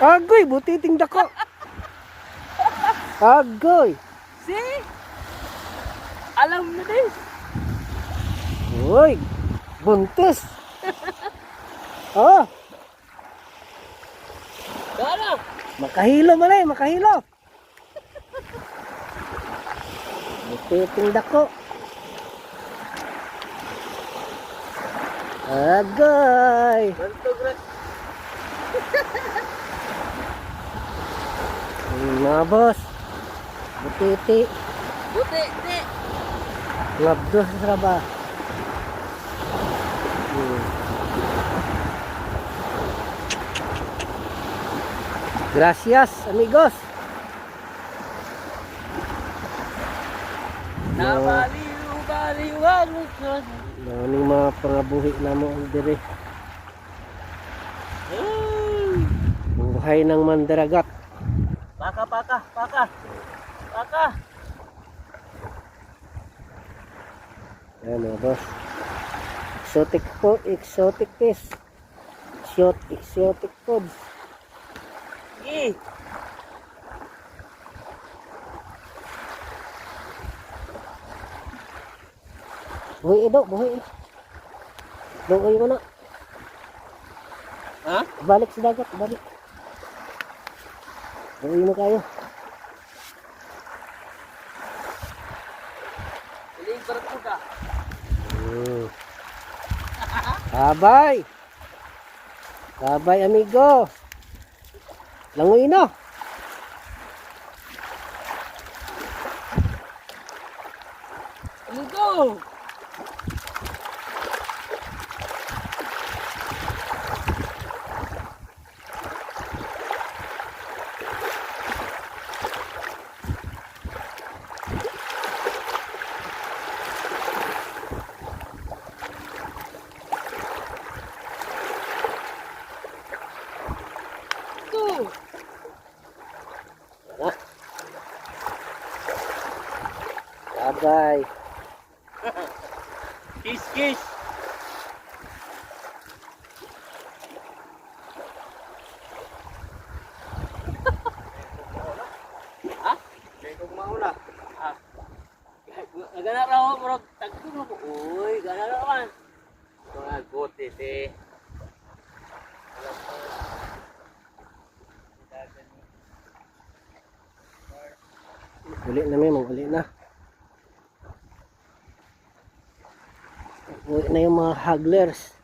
Agoy, butiting dako. Agoy. See? Alam na din. Uy, buntis. Oh, Dara. makahilo man eh, makahilo. Butiting dako. Agoy. Bantog rin. Mga boss. Butiti. Buti, di. Labdos sa traba. Gracias, amigos. Nabaliw-baliw ang mukhon. Maraming mga pangabuhi na mo dire. Buhay ng mandaragat. Paka. Ayan mga boss. Exotic po, exotic fish. Exotic foods. Eh. Buhay ido, buhay. Buhay mo na. Ha? Balik sa dagat, balik. Buhay mo kayo. Piling barkuda. Babay. Babay amigo. Langoy na. Amigo. Babay. Kiss. Ha? Kaya kung mauna. Ah. Nagana raw mo tagto mo ko. Uy, gana raw man. Mga gote te. Uli na may, uli na. Uli na yung mga hagglers.